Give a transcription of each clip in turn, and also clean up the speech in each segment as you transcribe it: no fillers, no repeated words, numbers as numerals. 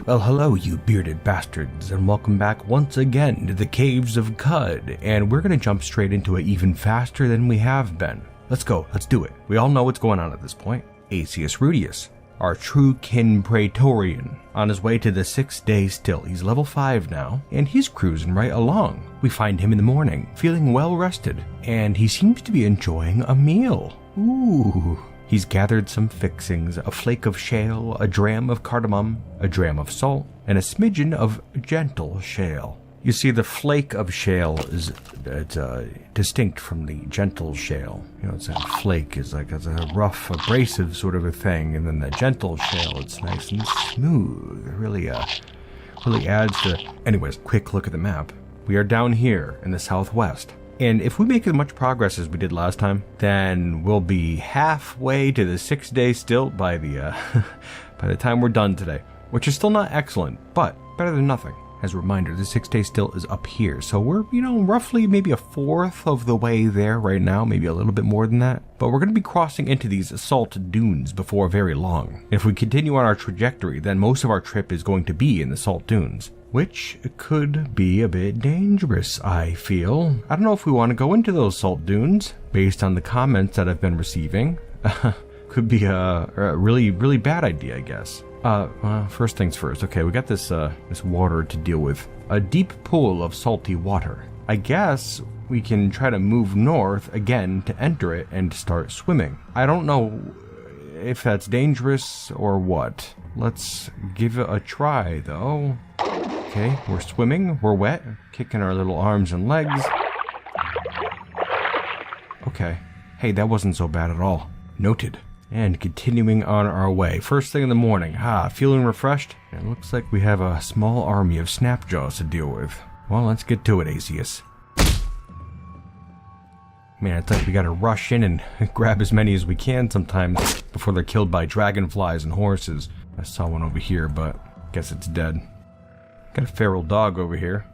Well, hello, you bearded bastards, and welcome back once again to the Caves of Qud, and we're gonna jump straight into it even faster than we have been. Let's go, let's do it. We all know what's going on at this point. Aecius Rudius, our true kin Praetorian, on his way to the 6-day Stilt. He's level 5 now, and he's cruising right along. We find him in the morning, feeling well rested, and he seems to be enjoying a meal. Ooh. He's gathered some fixings, a flake of shale, a dram of cardamom, a dram of salt, and a smidgen of gentle shale. You see, the flake of shale is distinct from the gentle shale. You know, it's a flake is like it's a rough, abrasive sort of a thing, and then the gentle shale, it's nice and smooth. It really adds to... Anyways, quick look at the map. We are down here in the southwest. And if we make as much progress as we did last time, then we'll be halfway to the 6-day Stilt by the time we're done today, which is still not excellent, but better than nothing. As a reminder, the 6-day Stilt is up here, so we're, roughly maybe a fourth of the way there right now, maybe a little bit more than that. But we're going to be crossing into these salt dunes before very long. If we continue on our trajectory, then most of our trip is going to be in the salt dunes, which could be a bit dangerous, I feel. I don't know if we want to go into those salt dunes, based on the comments that I've been receiving. Could be a really, really bad idea, I guess. First things first. Okay, we got this water to deal with. A deep pool of salty water. I guess we can try to move north again to enter it and start swimming. I don't know if that's dangerous or what. Let's give it a try, though. Okay, we're swimming, we're wet, kicking our little arms and legs. Okay, hey, that wasn't so bad at all. Noted. And continuing on our way. First thing in the morning, feeling refreshed? It looks like we have a small army of snapjaws to deal with. Well, let's get to it, Aecius. Man, it's like we gotta rush in and grab as many as we can sometimes before they're killed by dragonflies and horses. I saw one over here, but guess it's dead. Got a feral dog over here.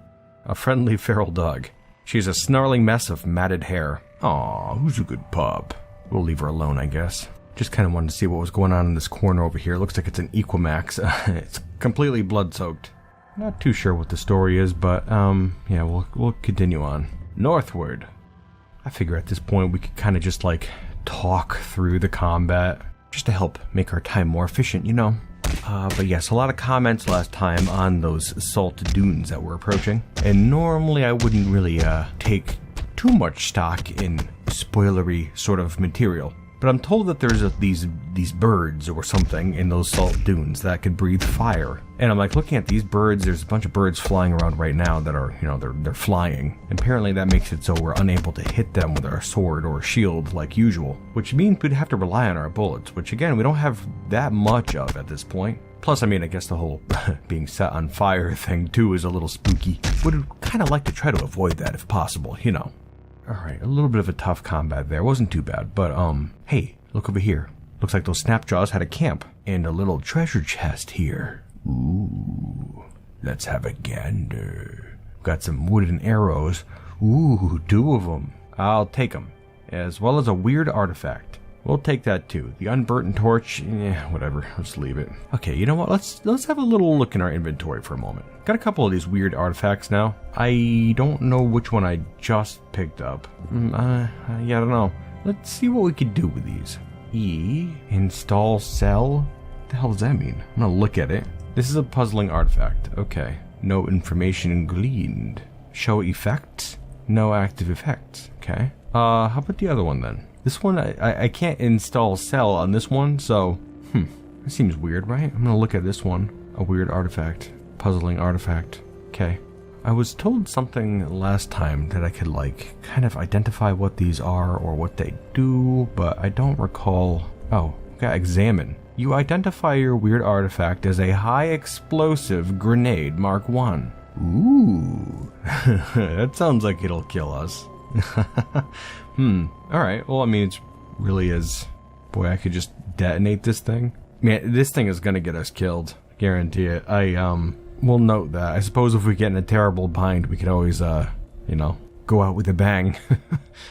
A friendly feral dog. She's a snarling mess of matted hair. Aw, who's a good pup? We'll leave her alone, I guess. Just kind of wanted to see what was going on in this corner over here. Looks like it's an Equimax. It's completely blood-soaked. Not too sure what the story is, but, yeah, we'll continue on. Northward. I figure at this point we could kind of just, talk through the combat. Just to help make our time more efficient, But yes, a lot of comments last time on those salt dunes that we're approaching. And normally I wouldn't really take too much stock in spoilery sort of material. But I'm told that there's these birds or something in those salt dunes that could breathe fire. And I'm looking at these birds, there's a bunch of birds flying around right now that are, they're flying. Apparently that makes it so we're unable to hit them with our sword or shield like usual, which means we'd have to rely on our bullets, which again, we don't have that much of at this point. Plus, I guess the whole being set on fire thing too is a little spooky. Would kind of like to try to avoid that if possible, Alright, a little bit of a tough combat there. Wasn't too bad, but, hey, look over here. Looks like those snapjaws had a camp. And a little treasure chest here. Ooh, let's have a gander. Got some wooden arrows. Ooh, 2 of them. I'll take them. As well as a weird artifact. We'll take that too. The unburnt torch, whatever. Let's leave it. Okay, you know what? Let's have a little look in our inventory for a moment. Got a couple of these weird artifacts now. I don't know which one I just picked up. Yeah, I don't know. Let's see what we could do with these. Install cell? What the hell does that mean? I'm gonna look at it. This is a puzzling artifact. Okay. No information gleaned. Show effects? No active effects. Okay. How about the other one then? This one, I can't install cell on this one, so, that seems weird, right? I'm gonna look at this one. A weird artifact. Puzzling artifact. Okay. I was told something last time that I could, kind of identify what these are or what they do, but I don't recall. Oh, okay, examine. You identify your weird artifact as a high explosive grenade Mark 1. Ooh. That sounds like it'll kill us. Alright, well, it's really is... Boy, I could just detonate this thing. Man, this thing is gonna get us killed. Guarantee it. We'll note that. I suppose if we get in a terrible bind, we could always, go out with a bang.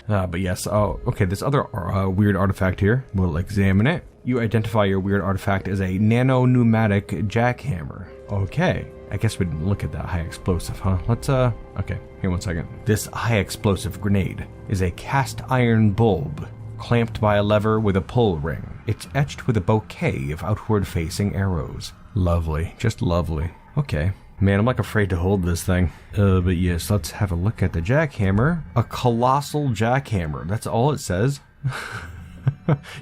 But yes, okay, this other weird artifact here. We'll examine it. You identify your weird artifact as a nano-pneumatic jackhammer. Okay. I guess we didn't look at that high explosive, huh? Let's, okay, here 1 second. This high explosive grenade is a cast iron bulb clamped by a lever with a pull ring. It's etched with a bouquet of outward-facing arrows. Lovely, just lovely. Okay. Man, I'm like afraid to hold this thing. But yes, let's have a look at the jackhammer. A colossal jackhammer. That's all it says.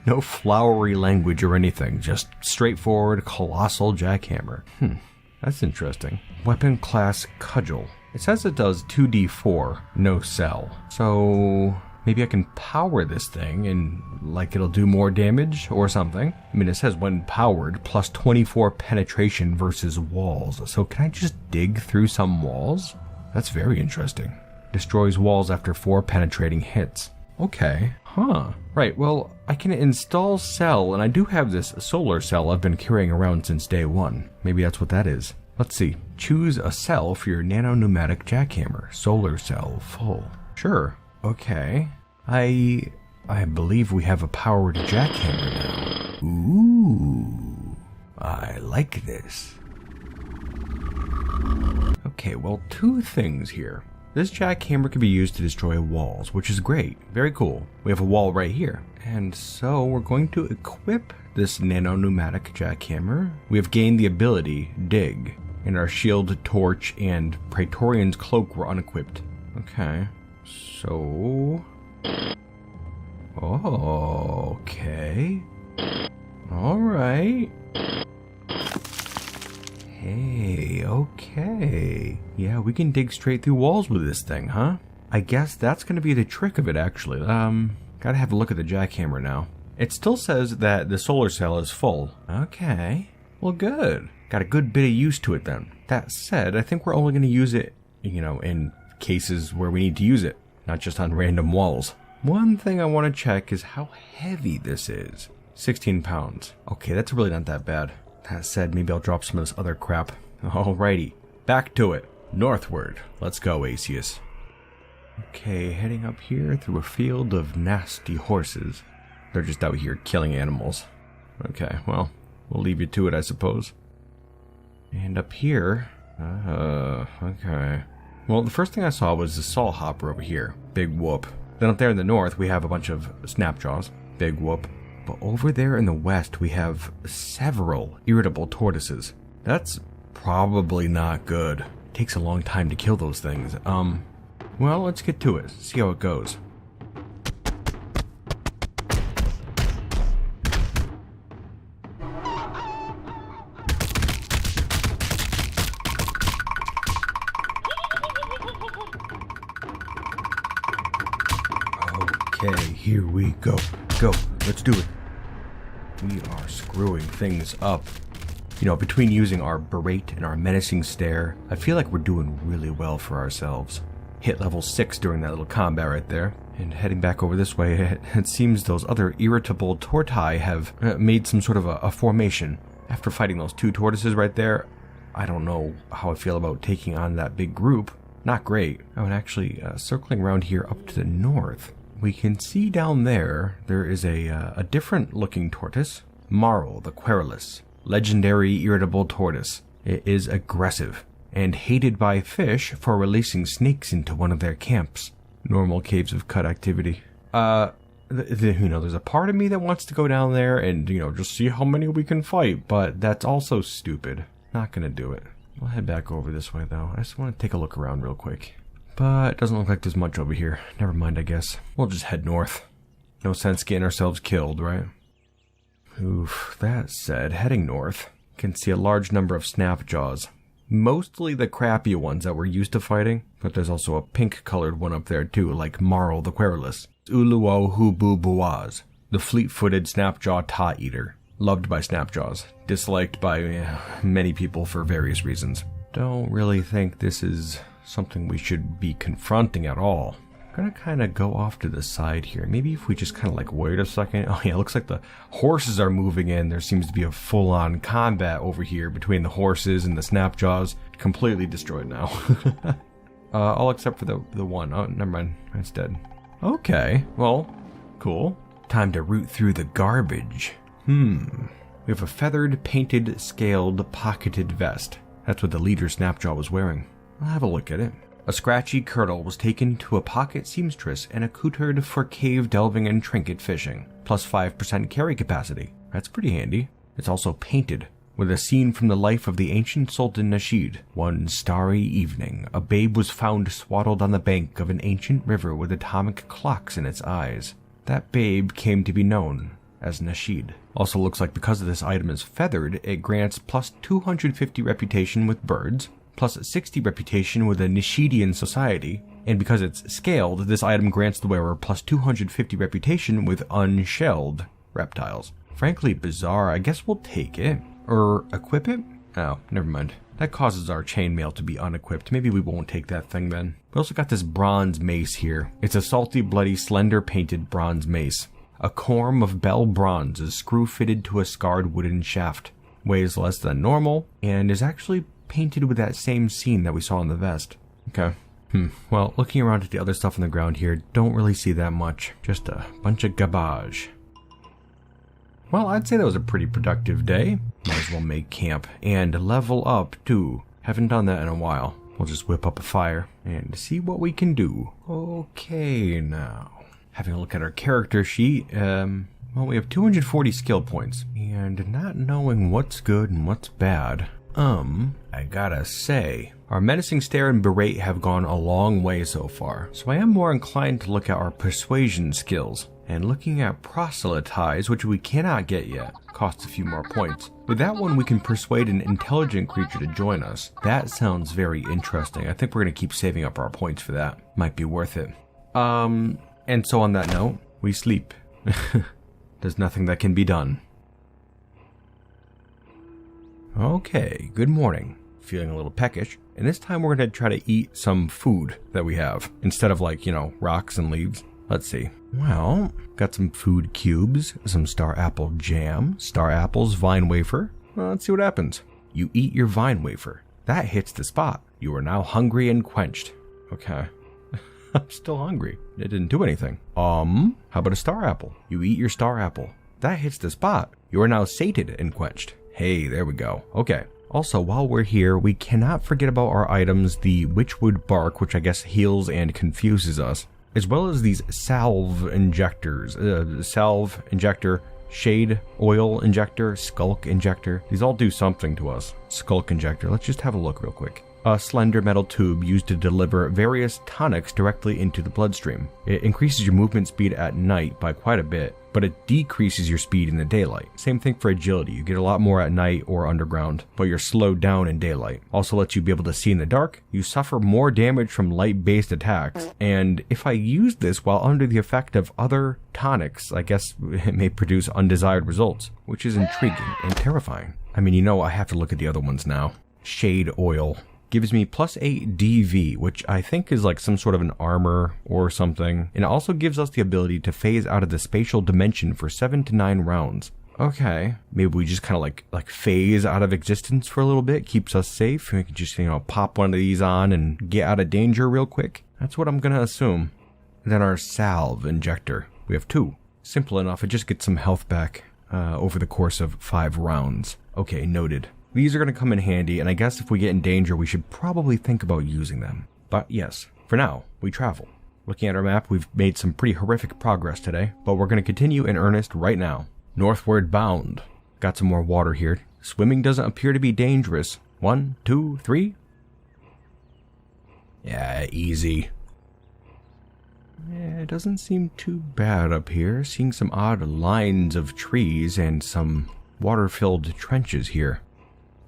No flowery language or anything. Just straightforward, colossal jackhammer. That's interesting. Weapon class cudgel. It says it does 2d4, no cell. So maybe I can power this thing and like it'll do more damage or something. I mean, it says when powered, plus 24 penetration versus walls. So can I just dig through some walls? That's very interesting. Destroys walls after 4 penetrating hits. Okay, huh. Right, well, I can install cell, and I do have this solar cell I've been carrying around since day 1. Maybe that's what that is. Let's see. Choose a cell for your nano-pneumatic jackhammer. Solar cell, full. Sure. Okay. I believe we have a powered jackhammer now. Ooh. I like this. Okay, well, 2 things here. This jackhammer can be used to destroy walls, which is great. Very cool. We have a wall right here. And so we're going to equip this nano-pneumatic jackhammer. We have gained the ability, dig, and our shield, torch, and Praetorian's cloak were unequipped. Okay. So... oh, okay. Alright. Hey, okay. Yeah, we can dig straight through walls with this thing, huh? I guess that's going to be the trick of it, actually. Gotta have a look at the jackhammer now. It still says that the solar cell is full. Okay. Well, good. Got a good bit of use to it then. That said, I think we're only going to use it, in cases where we need to use it, not just on random walls. One thing I want to check is how heavy this is. 16 pounds. Okay, that's really not that bad. That said, maybe I'll drop some of this other crap. Alrighty, back to it. Northward. Let's go, Aecius. Okay, heading up here through a field of nasty horses. They're just out here killing animals. Okay, well, we'll leave you to it, I suppose. And up here... okay. Well, the first thing I saw was the saw hopper over here. Big whoop. Then up there in the north, we have a bunch of snapjaws. Big whoop. But over there in the west, we have several irritable tortoises. That's probably not good. Takes a long time to kill those things. Well, let's get to it. See how it goes. Okay, here we go. Go. Let's do it. We are screwing things up. Between using our berate and our menacing stare, I feel like we're doing really well for ourselves. Hit level 6 during that little combat right there. And heading back over this way, it seems those other irritable tortoise have made some sort of a formation. After fighting those 2 tortoises right there, I don't know how I feel about taking on that big group. Not great. Oh, and actually, circling around here up to the north, we can see down there is a different looking tortoise. Marl the Querulous. Legendary irritable tortoise. It is aggressive and hated by fish for releasing snakes into one of their camps. Normal Caves of Qud activity. There's a part of me that wants to go down there and, just see how many we can fight, but that's also stupid. Not gonna do it. We'll head back over this way though. I just want to take a look around real quick. But it doesn't look like there's much over here. Never mind, I guess. We'll just head north. No sense getting ourselves killed, right? Oof, that said, heading north, can see a large number of snapjaws. Mostly the crappy ones that we're used to fighting, but there's also a pink-colored one up there too, like Marl the Querulous. Uluo Hubu Buaz, the fleet-footed snapjaw taa-eater. Loved by snapjaws, disliked by many people for various reasons. Don't really think this is something we should be confronting at all. I'm gonna kind of go off to the side here. Maybe if we just kind of wait a second. Oh yeah, it looks like the horses are moving in. There seems to be a full-on combat over here between the horses and the snapjaws. Completely destroyed now. All except for the one. Oh, never mind. It's dead. Okay, well, cool. Time to root through the garbage. We have a feathered, painted, scaled, pocketed vest. That's what the leader Snapjaw was wearing. I'll have a look at it. A scratchy kirtle was taken to a pocket seamstress and accoutered for cave delving and trinket fishing, plus 5% carry capacity. That's pretty handy. It's also painted, with a scene from the life of the ancient Sultan Nasheed. One starry evening, a babe was found swaddled on the bank of an ancient river with atomic clocks in its eyes. That babe came to be known as Nasheed. Also looks like because this item is feathered, it grants plus 250 reputation with birds, plus 60 reputation with a Nasheedian society, and because it's scaled, this item grants the wearer plus 250 reputation with unshelled reptiles. Frankly bizarre, I guess we'll take it. Or equip it? Oh, never mind. That causes our chainmail to be unequipped. Maybe we won't take that thing then. We also got this bronze mace here. It's a salty, bloody, slender painted bronze mace. A corm of bell bronze is screw-fitted to a scarred wooden shaft. Weighs less than normal, and is actually painted with that same scene that we saw in the vest. Okay. Well, looking around at the other stuff on the ground here, don't really see that much. Just a bunch of garbage. Well, I'd say that was a pretty productive day. Might as well make camp and level up too. Haven't done that in a while. We'll just whip up a fire and see what we can do. Okay, now. Having a look at our character sheet, well, we have 240 skill points. And not knowing what's good and what's bad, I gotta say, our menacing stare and berate have gone a long way so far. So I am more inclined to look at our persuasion skills. And looking at proselytize, which we cannot get yet, costs a few more points. With that one, we can persuade an intelligent creature to join us. That sounds very interesting. I think we're going to keep saving up our points for that. Might be worth it. And so on that note, we sleep. There's nothing that can be done. Okay, good morning. Feeling a little peckish. And this time we're going to try to eat some food that we have, instead of like, rocks and leaves. Let's see. Well, got some food cubes, some star apple jam, star apples, vine wafer. Well, let's see what happens. You eat your vine wafer. That hits the spot. You are now hungry and quenched. Okay. I'm still hungry. It didn't do anything. How about a star apple? You eat your star apple. That hits the spot. You are now sated and quenched. Hey, there we go. Okay. Also, while we're here, we cannot forget about our items, the witchwood bark, which I guess heals and confuses us, as well as these salve injectors, salve injector, shade oil injector, skulk injector. These all do something to us. Skulk injector, let's just have a look real quick. A slender metal tube used to deliver various tonics directly into the bloodstream. It increases your movement speed at night by quite a bit, but it decreases your speed in the daylight. Same thing for agility. You get a lot more at night or underground, but you're slowed down in daylight. Also lets you be able to see in the dark. You suffer more damage from light-based attacks, and if I use this while under the effect of other tonics, I guess it may produce undesired results, which is intriguing and terrifying. I mean, I have to look at the other ones now. Shade oil. Gives me plus 8 DV, which I think is like some sort of an armor or something. And it also gives us the ability to phase out of the spatial dimension for 7 to 9 rounds. Okay, maybe we just kind of like phase out of existence for a little bit, keeps us safe. We can just, pop one of these on and get out of danger real quick. That's what I'm gonna assume. And then our salve injector. We have 2. Simple enough, it just gets some health back over the course of 5 rounds. Okay, noted. These are going to come in handy, and I guess if we get in danger, we should probably think about using them. But yes, for now, we travel. Looking at our map, we've made some pretty horrific progress today, but we're going to continue in earnest right now. Northward bound. Got some more water here. Swimming doesn't appear to be dangerous. 1, 2, 3. Yeah, easy. Yeah, it doesn't seem too bad up here. Seeing some odd lines of trees and some water-filled trenches here.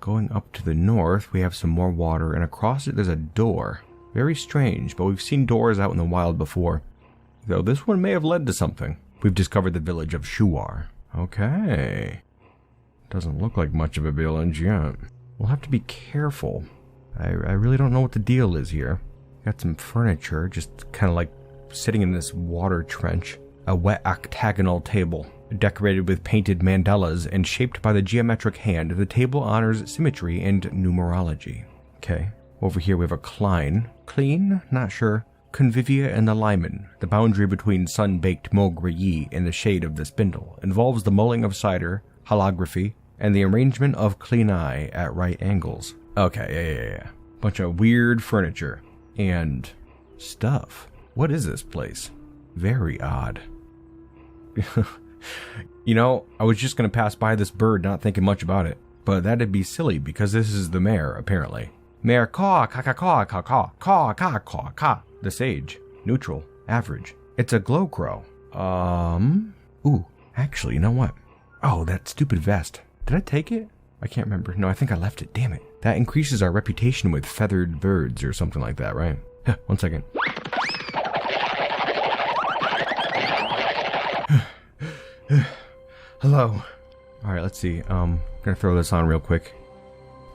Going up to the north, we have some more water, and across it there's a door. Very strange, but we've seen doors out in the wild before. Though this one may have led to something. We've discovered the village of Shuar. Okay. Doesn't look like much of a village yet. We'll have to be careful. I really don't know what the deal is here. Got some furniture, just kind of like sitting in this water trench. A wet octagonal table. Decorated with painted mandalas and shaped by the geometric hand, the table honors symmetry and numerology. Okay, over here we have a Klein. Clean? Not sure. convivia and the limen, the boundary between sun-baked Mogriyi and the shade of the spindle, involves the mulling of cider, holography, and the arrangement of clean-eye at right angles. Okay, yeah. Bunch of weird furniture. And stuff. What is this place? Very odd. You know, I was just gonna pass by this bird not thinking much about it. But that'd be silly because this is the mayor, apparently. Mayor caw, caw, caw, caw, caw, caw, caw, caw, caw, caw. The sage. Neutral. Average. It's a glow crow. Ooh, actually, you know what? Oh, that stupid vest. Did I take it? I can't remember. No, I think I left it. Damn it. That increases our reputation with feathered birds or something like that, right? 1 second. Hello. Alright, let's see. Gonna throw this on real quick.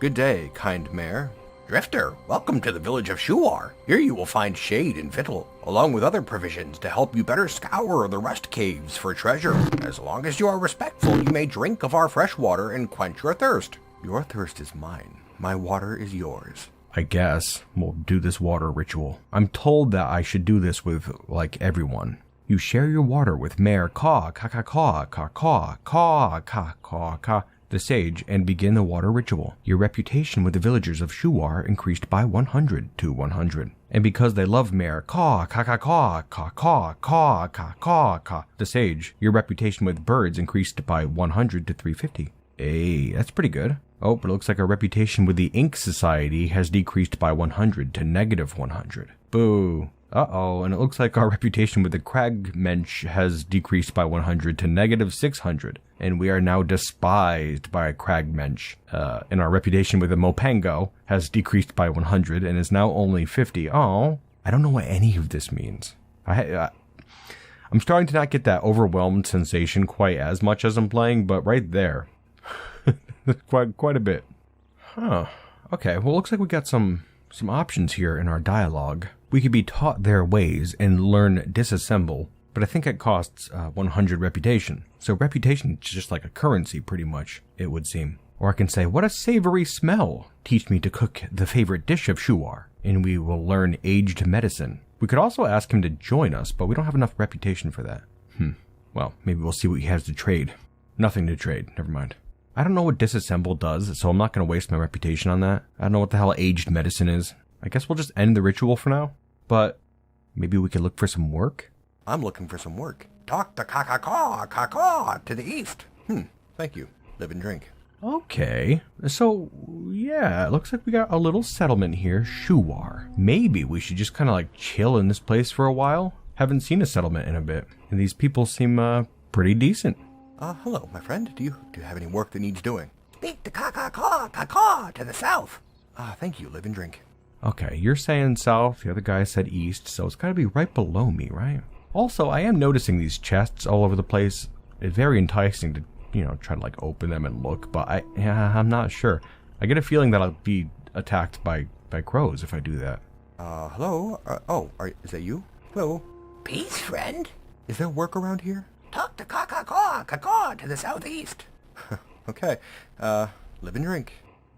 Good day, kind mayor. Drifter, welcome to the village of Shuar. Here you will find shade and victual, along with other provisions to help you better scour the rust caves for treasure. As long as you are respectful, you may drink of our fresh water and quench your thirst. Your thirst is mine. My water is yours. I guess we'll do this water ritual. I'm told that I should do this with, like, everyone. You share your water with Mayor Caw, Caw, Caw, Caw, Caw, Caw, Caw, Caw, Caw, Caw, the sage, and begin the water ritual. Your reputation with the villagers of Shuar increased by 100 to 100. And because they love Mayor Caw, Caw, Caw, Caw, Caw, Caw, Caw, Caw, Caw, Caw, the sage, your reputation with birds increased by 100 to 350. Hey, that's pretty good. Oh, but it looks like our reputation with the Ink Society has decreased by 100 to negative 100. Boo. Uh-oh, and it looks like our reputation with the Kruggsmash has decreased by 100 to negative 600, and we are now despised by Kruggsmash. And our reputation with the Mopango has decreased by 100 and is now only 50. Oh, I don't know what any of this means. I'm starting to not get that overwhelmed sensation quite as much as I'm playing, but right there, quite a bit. Huh. Okay, well, looks like we got some options here in our dialogue. We could be taught their ways and learn disassemble, but I think it costs 100 reputation. So reputation is just like a currency, pretty much, it would seem. Or I can say, what a savory smell! Teach me to cook the favorite dish of Shuar, and we will learn aged medicine. We could also ask him to join us, but we don't have enough reputation for that. Well, maybe we'll see what he has to trade. Nothing to trade, never mind. I don't know what disassemble does, so I'm not going to waste my reputation on that. I don't know what the hell aged medicine is. I guess we'll just end the ritual for now. But maybe we could look for some work? I'm looking for some work. Talk to caw, caw, caw to the east. Thank you. Live and drink. Okay. So, yeah, it looks like we got a little settlement here, Shuar. Maybe we should just kind of like chill in this place for a while. Haven't seen a settlement in a bit. And these people seem pretty decent. Hello, my friend. Do you have any work that needs doing? Speak to caw to the south. Thank you. Live and drink. Okay, you're saying south, the other guy said east, so it's gotta be right below me, right? Also, I am noticing these chests all over the place. It's very enticing to, try to like open them and look, but I'm not sure. I get a feeling that I'll be attacked by crows if I do that. Hello? Is that you? Hello? Peace, friend. Is there work around here? Talk to caw to the southeast. Okay, live and drink.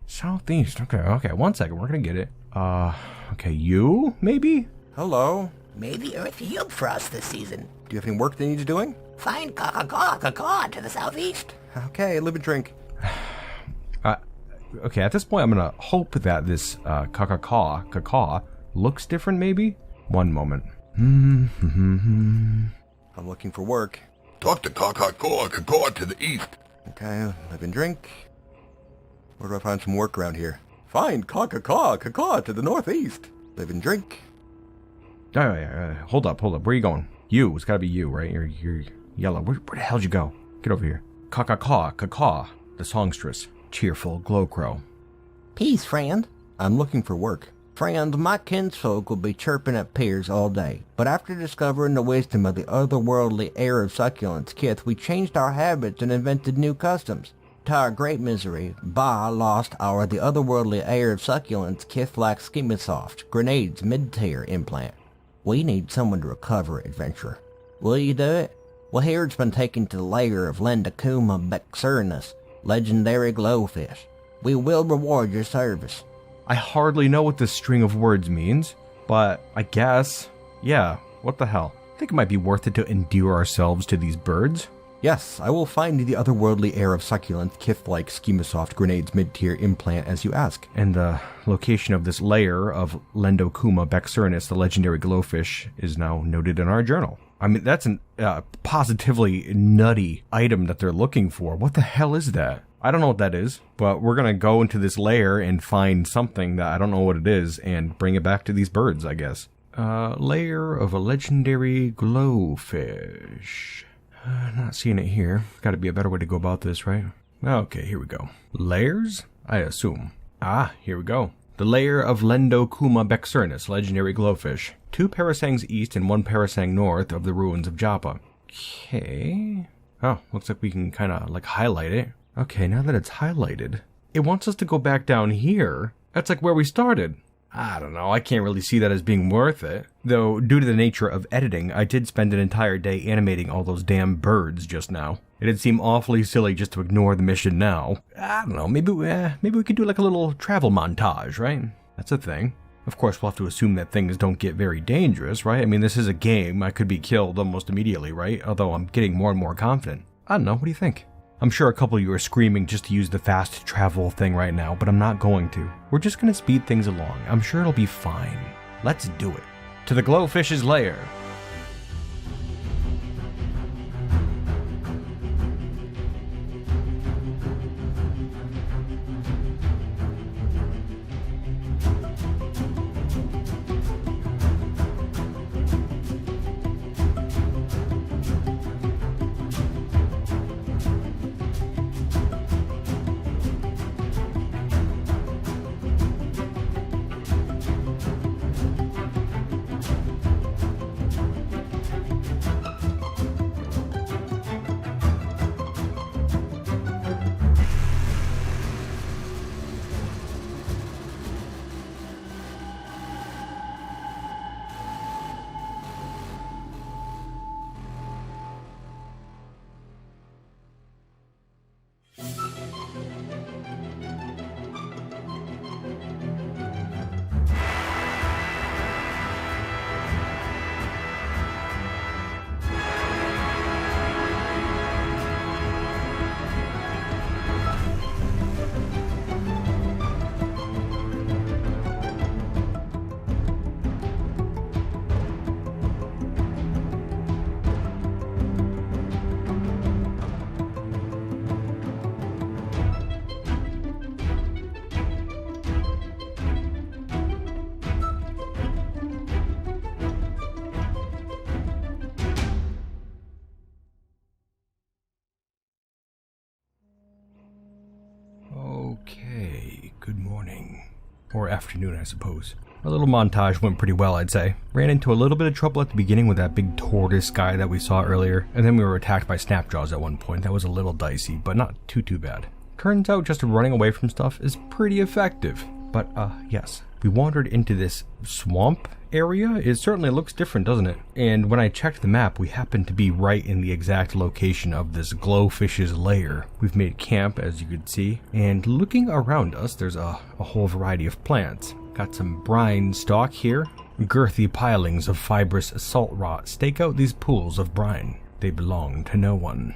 Southeast, okay, 1 second, we're gonna get it. Okay, you, maybe? Hello. May the earth yield for us this season. Do you have any work that needs doing? Find caw to the southeast. Okay, live and drink. Okay, at this point I'm gonna hope that this, caw looks different, maybe? One moment. I'm looking for work. Talk to caw to the east. Okay, live and drink. Where do I find some work around here? Find caw to the northeast. Live and drink. Hold up. Where are you going? You. It's gotta be you, right? You're yellow. Where the hell'd you go? Get over here. Caw, the songstress. Cheerful glow crow. Peace, friend. I'm looking for work. Friend, my kinsfolk will be chirping at piers all day, but after discovering the wisdom of the otherworldly heir of succulents, Kith, we changed our habits and invented new customs. To our great misery, Ba lost the otherworldly heir of succulents, Kith-like Schemasoft, Grenade's mid-tier implant. We need someone to recover, adventurer. Will you do it? Well, here it's been taken to the lair of Lendakuma Bexernus, legendary glowfish. We will reward your service. I hardly know what this string of words means, but I guess. Yeah, what the hell? I think it might be worth it to endure ourselves to these birds. Yes, I will find the otherworldly air of succulent, Kith-like Schemasoft Grenade's mid-tier implant as you ask. And the location of this layer of Lendokuma bexerinus, the legendary glowfish, is now noted in our journal. I mean, that's a positively nutty item that they're looking for. What the hell is that? I don't know what that is, but we're going to go into this layer and find something that I don't know what it is and bring it back to these birds, I guess. Layer of a legendary glowfish. Not seeing it here. Got to be a better way to go about this, right? Okay, here we go. Layers? I assume. Ah, here we go. The layer of Lendokuma bexerinus, legendary glowfish. 2 parasangs east and 1 parasang north of the ruins of Joppa. Okay. Oh, looks like we can kind of like highlight it. Okay, now that it's highlighted, it wants us to go back down here. That's like where we started. I don't know, I can't really see that as being worth it. Though, due to the nature of editing, I did spend an entire day animating all those damn birds just now. It'd seem awfully silly just to ignore the mission now. I don't know, maybe we could do like a little travel montage, right? That's a thing. Of course, we'll have to assume that things don't get very dangerous, right? I mean, this is a game, I could be killed almost immediately, right? Although I'm getting more and more confident. I don't know, what do you think? I'm sure a couple of you are screaming just to use the fast travel thing right now, but I'm not going to. We're just going to speed things along. I'm sure it'll be fine. Let's do it. To the glowfish's lair. Okay, good morning. Or afternoon, I suppose. Our little montage went pretty well, I'd say. Ran into a little bit of trouble at the beginning with that big tortoise guy that we saw earlier, and then we were attacked by snapjaws at one point. That was a little dicey, but not too bad. Turns out just running away from stuff is pretty effective. But, yes. We wandered into this swamp area. It certainly looks different, doesn't it? And when I checked the map, we happened to be right in the exact location of this glowfish's lair. We've made camp, as you could see, and looking around us, there's a whole variety of plants. Got some brine stalk here. Girthy pilings of fibrous salt rot stake out these pools of brine. They belong to no one.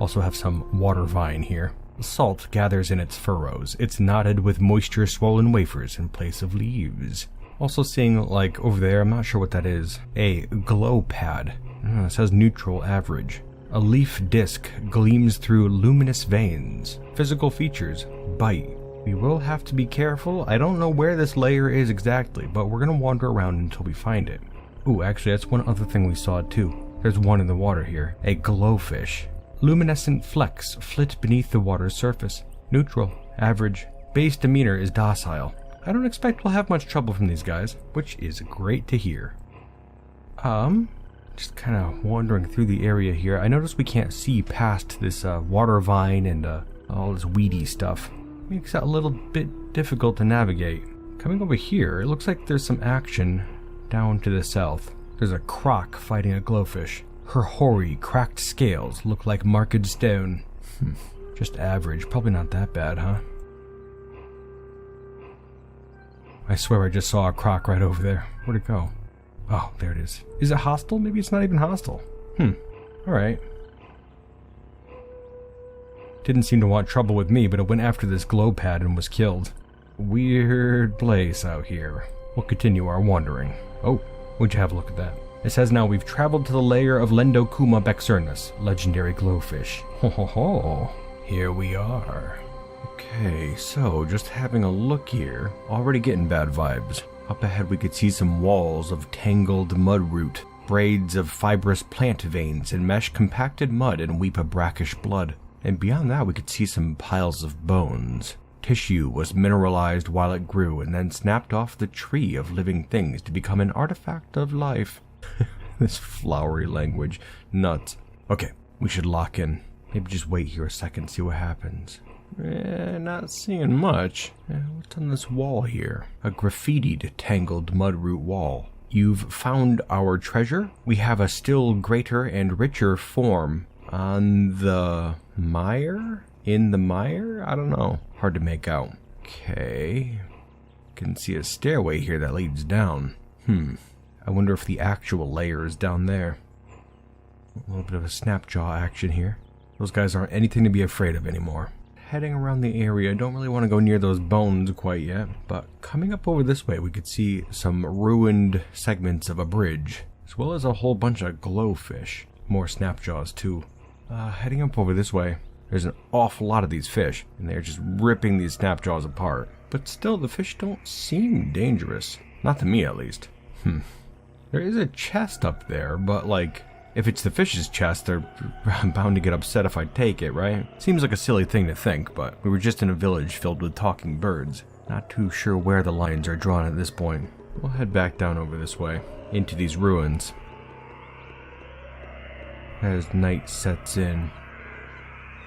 Also have some water vine here. Salt gathers in its furrows. It's knotted with moisture-swollen wafers in place of leaves. Also seeing, like, over there, I'm not sure what that is, a glow pad. It says neutral average. A leaf disc gleams through luminous veins. Physical features, bite. We will have to be careful. I don't know where this layer is exactly, but we're going to wander around until we find it. Ooh, actually, that's one other thing we saw, too. There's one in the water here. A glowfish. Luminescent flecks flit beneath the water's surface. Neutral, average, base demeanor is docile. I don't expect we'll have much trouble from these guys, which is great to hear. Just kind of wandering through the area here. I noticed we can't see past this water vine and all this weedy stuff. Makes it a little bit difficult to navigate. Coming over here, it looks like there's some action down to the south. There's a croc fighting a glowfish. Her hoary, cracked scales look like marked stone. Just average. Probably not that bad, huh? I swear I just saw a croc right over there. Where'd it go? Oh, there it is. Is it hostile? Maybe it's not even hostile. Alright. Didn't seem to want trouble with me, but it went after this glow pad and was killed. Weird place out here. We'll continue our wandering. Oh, would you have a look at that? It says now we've traveled to the lair of Lendokuma Bexernus, legendary glowfish. Ho ho ho. Here we are. Okay, so just having a look here, already getting bad vibes. Up ahead we could see some walls of tangled mud root, braids of fibrous plant veins, and mesh compacted mud and weep of brackish blood. And beyond that we could see some piles of bones. Tissue was mineralized while it grew and then snapped off the tree of living things to become an artifact of life. This flowery language. Nuts. Okay, we should lock in. Maybe just wait here a second, see what happens. Not seeing much. What's on this wall here? A graffitied, tangled mudroot wall. You've found our treasure? We have a still greater and richer form on the mire? In the mire? I don't know. Hard to make out. Okay. Can see a stairway here that leads down. I wonder if the actual layer is down there. A little bit of a snapjaw action here. Those guys aren't anything to be afraid of anymore. Heading around the area, I don't really want to go near those bones quite yet, but coming up over this way we could see some ruined segments of a bridge, as well as a whole bunch of glowfish. More snapjaws too. Heading up over this way, there's an awful lot of these fish, and they're just ripping these snapjaws apart. But still, the fish don't seem dangerous. Not to me, at least. There is a chest up there, but like, if it's the fish's chest, they're bound to get upset if I take it, right? Seems like a silly thing to think, but we were just in a village filled with talking birds. Not too sure where the lines are drawn at this point. We'll head back down over this way, into these ruins. As night sets in,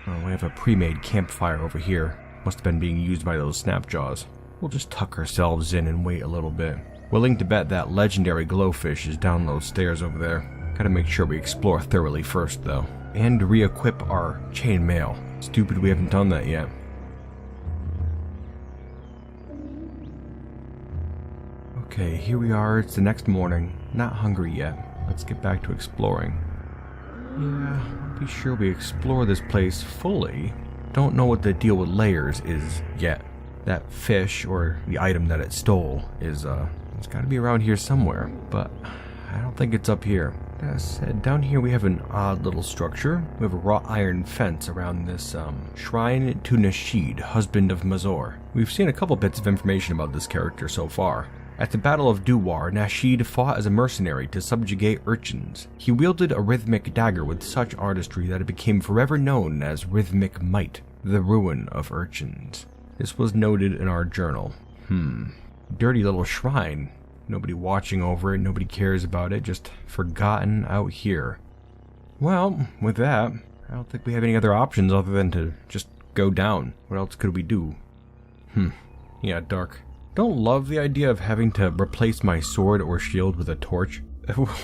we have a pre-made campfire over here. Must have been being used by those snapjaws. We'll just tuck ourselves in and wait a little bit. Willing to bet that legendary glowfish is down those stairs over there. Gotta make sure we explore thoroughly first, though. And re-equip our chainmail. Stupid we haven't done that yet. Okay, here we are. It's the next morning. Not hungry yet. Let's get back to exploring. Yeah, I'll be sure we explore this place fully. Don't know what the deal with layers is yet. That fish, or the item that it stole, is, it's gotta be around here somewhere. But I don't think it's up here. That said, down here we have an odd little structure. We have a wrought iron fence around this shrine to Nashid, husband of Mazor. We've seen a couple bits of information about this character so far. At the Battle of Duwar, Nashid fought as a mercenary to subjugate urchins. He wielded a rhythmic dagger with such artistry that it became forever known as Rhythmic Might, the ruin of urchins. This was noted in our journal. Dirty little shrine. Nobody watching over it, nobody cares about it, just forgotten out here. Well, with that, I don't think we have any other options other than to just go down. What else could we do? Yeah, dark. Don't love the idea of having to replace my sword or shield with a torch.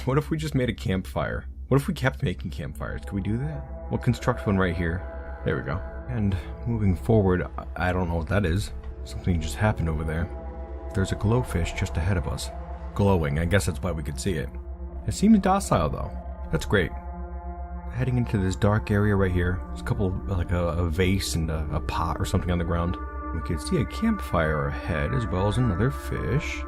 What if we just made a campfire? What if we kept making campfires? Could we do that? We'll construct one right here. There we go. And moving forward, I don't know what that is. Something just happened over there. There's a glowfish just ahead of us. Glowing, I guess that's why we could see it. It seems docile though. That's great. Heading into this dark area right here. There's a couple, like a vase and a pot or something on the ground. We could see a campfire ahead as well as another fish.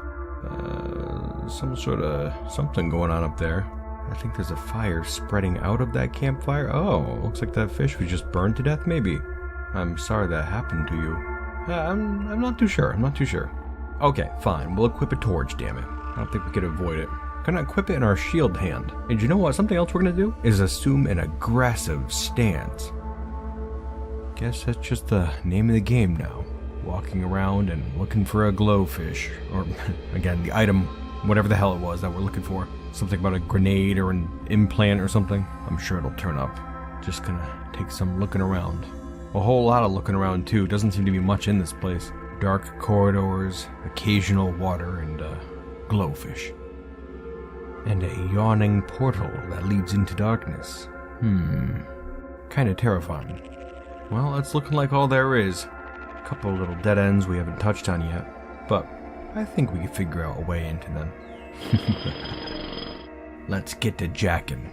Some sort of something going on up there. I think there's a fire spreading out of that campfire. Oh, looks like that fish was just burned to death maybe. I'm sorry that happened to you. I'm not too sure. Okay, fine. We'll equip a torch, damn it. I don't think we could avoid it. Gonna equip it in our shield hand. And you know what? Something else we're gonna do is assume an aggressive stance. Guess that's just the name of the game now. Walking around and looking for a glowfish. Or, again, the item, whatever the hell it was that we're looking for. Something about a grenade or an implant or something. I'm sure it'll turn up. Just gonna take some looking around. A whole lot of looking around too. Doesn't seem to be much in this place. Dark corridors, occasional water, and glowfish. And a yawning portal that leads into darkness. Kinda terrifying. Well, it's looking like all there is. A couple of little dead ends we haven't touched on yet, but I think we can figure out a way into them. let's get to jacking.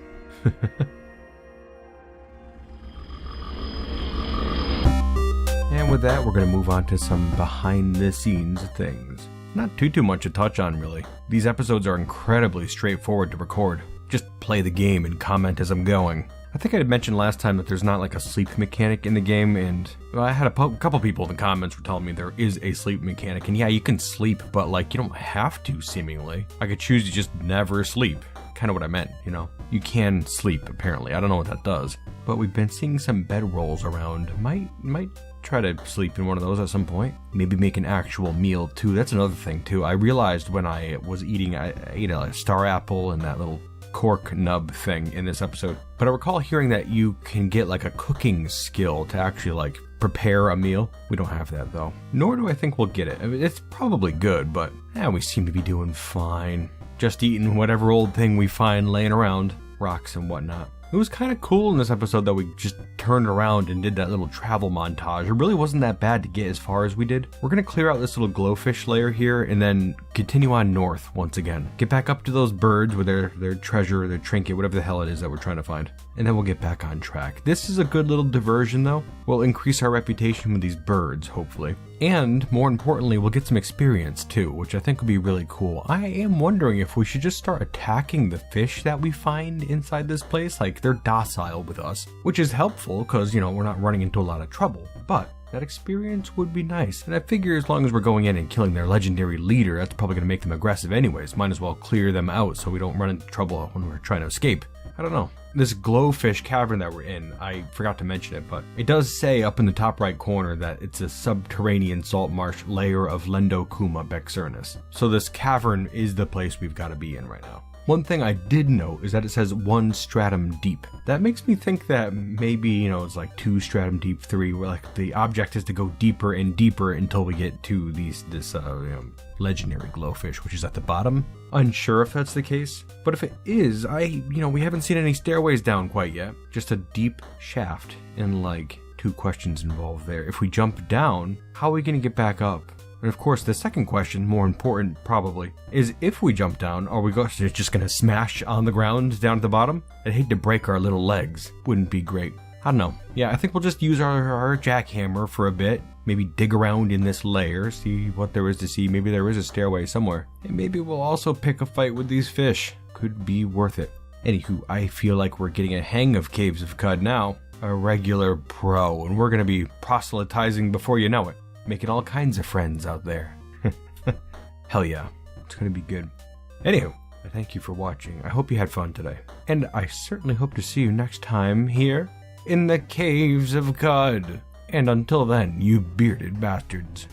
And with that, we're going to move on to some behind the scenes things. Not too much to touch on, really. These episodes are incredibly straightforward to record. Just play the game and comment as I'm going. I think I had mentioned last time that there's not like a sleep mechanic in the game, and I had a couple people in the comments were telling me there is a sleep mechanic, and yeah, you can sleep, but like you don't have to, seemingly. I could choose to just never sleep. Kind of what I meant, you know? You can sleep, apparently. I don't know what that does. But we've been seeing some bedrolls around. Might try to sleep in one of those at some point. Maybe make an actual meal, too. That's another thing, too. I realized when I was eating, I ate a star apple and that little cork nub thing in this episode. But I recall hearing that you can get like a cooking skill to actually like prepare a meal. We don't have that though. Nor do I think we'll get it. I mean, it's probably good, but we seem to be doing fine. Just eating whatever old thing we find laying around, rocks and whatnot. It was kind of cool in this episode that we just turned around and did that little travel montage. It really wasn't that bad to get as far as we did. We're going to clear out this little glowfish layer here and then continue on north once again. Get back up to those birds with their treasure, their trinket, whatever the hell it is that we're trying to find. And then we'll get back on track. This is a good little diversion though. We'll increase our reputation with these birds, hopefully. And more importantly, we'll get some experience too, which I think will be really cool. I am wondering if we should just start attacking the fish that we find inside this place. Like, they're docile with us, which is helpful because, we're not running into a lot of trouble. But that experience would be nice. And I figure as long as we're going in and killing their legendary leader, that's probably going to make them aggressive anyways. Might as well clear them out so we don't run into trouble when we're trying to escape. I don't know. This glowfish cavern that we're in, I forgot to mention it, but it does say up in the top right corner that it's a subterranean salt marsh layer of Lendokuma Bexernus. So this cavern is the place we've got to be in right now. One thing I did note is that it says 1 stratum deep. That makes me think that maybe, it's like 2 stratum deep, 3, where like the object is to go deeper and deeper until we get to this legendary glowfish, which is at the bottom. Unsure if that's the case, but if it is, we haven't seen any stairways down quite yet. Just a deep shaft, and like 2 questions involved there. If we jump down, how are we going to get back up? And of course, the second question, more important probably, is if we jump down, are we just going to smash on the ground down at the bottom? I'd hate to break our little legs. Wouldn't be great. I don't know. Yeah, I think we'll just use our jackhammer for a bit. Maybe dig around in this layer, see what there is to see. Maybe there is a stairway somewhere. And maybe we'll also pick a fight with these fish. Could be worth it. Anywho, I feel like we're getting a hang of Caves of Qud now. A regular pro. And we're going to be proselytizing before you know it. Making all kinds of friends out there. Hell yeah. It's going to be good. Anywho, I thank you for watching. I hope you had fun today. And I certainly hope to see you next time here in the Caves of Qud. And until then, you bearded bastards.